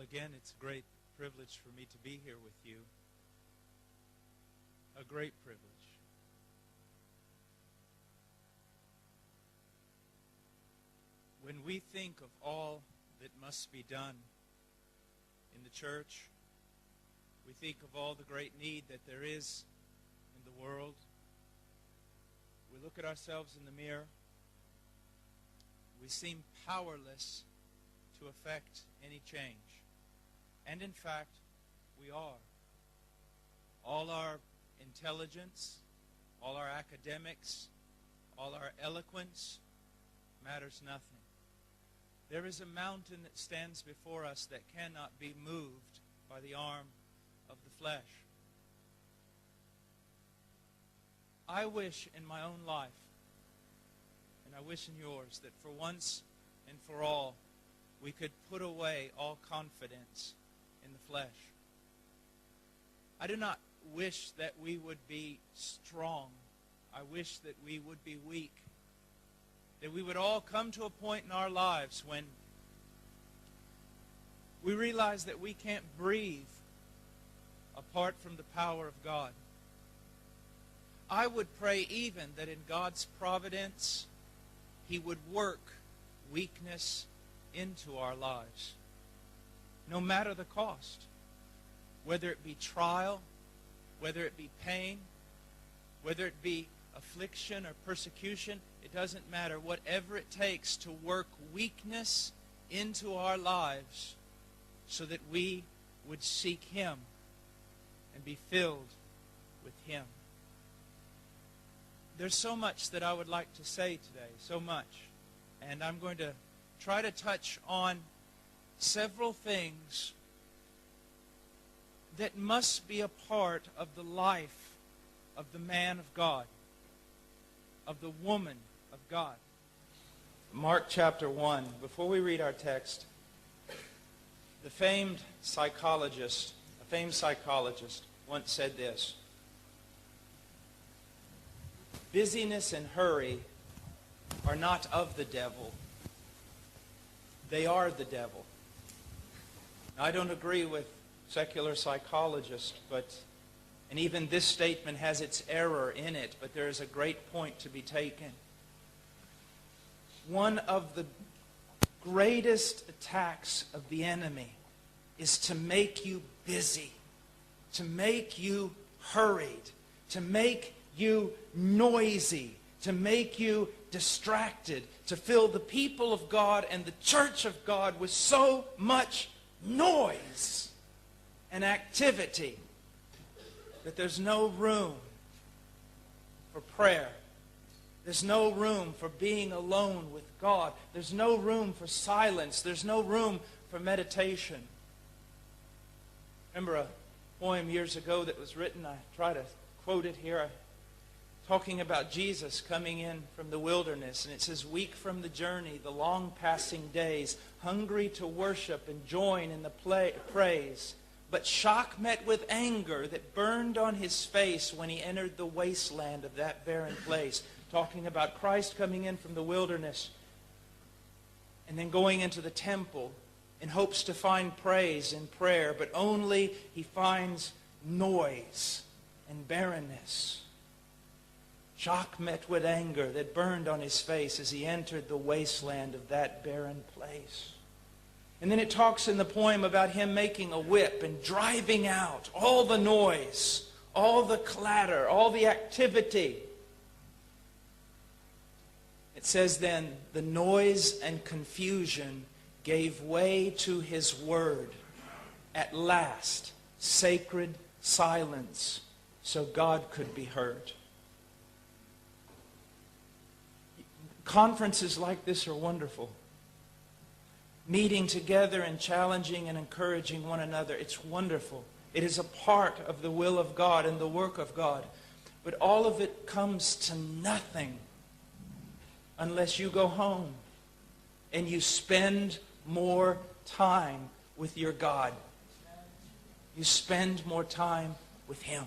Well, again, it's a great privilege for me to be here with you. A great privilege. When we think of all that must be done in the church, we think of all the great need that there is in the world. We look at ourselves in the mirror. We seem powerless to affect any change. And in fact, we are. All our intelligence, all our academics, all our eloquence matters nothing. There is a mountain that stands before us that cannot be moved by the arm of the flesh. I wish in my own life, and I wish in yours, that for once and for all, we could put away all confidence in the flesh. I do not wish that we would be strong. I wish that we would be weak. That we would all come to a point in our lives when we realize that we can't breathe apart from the power of God. I would pray even that in God's providence, He would work weakness into our lives, no matter the cost. Whether it be trial, whether it be pain, whether it be affliction or persecution, it doesn't matter. Whatever it takes to work weakness into our lives so that we would seek Him and be filled with Him. There's so much that I would like to say today, so much. And I'm going to try to touch on several things that must be a part of the life of the man of God, of the woman of God. Mark chapter 1. Before we read our text, a famed psychologist once said this: busyness and hurry are not of the devil. They are the devil. Now, I don't agree with secular psychologists, and even this statement has its error in it, but there is a great point to be taken. One of the greatest attacks of the enemy is to make you busy, to make you hurried, to make you noisy, to make you distracted, to fill the people of God and the church of God with so much noise and activity that there's no room for prayer. There's no room for being alone with God. There's no room for silence. There's no room for meditation. Remember a poem years ago that was written, I try to quote it here, talking about Jesus coming in from the wilderness. And it says, weak from the journey, the long passing days, hungry to worship and join in the praise. But shock met with anger that burned on his face when he entered the wasteland of that barren place. Talking about Christ coming in from the wilderness and then going into the temple in hopes to find praise in prayer, but only he finds noise and barrenness. Shock met with anger that burned on his face as he entered the wasteland of that barren place. And then it talks in the poem about him making a whip and driving out all the noise, all the clatter, all the activity. It says then, the noise and confusion gave way to his word. At last, sacred silence, so God could be heard. Conferences like this are wonderful. Meeting together and challenging and encouraging one another, it's wonderful. It is a part of the will of God and the work of God. But all of it comes to nothing unless you go home and you spend more time with your God. You spend more time with Him.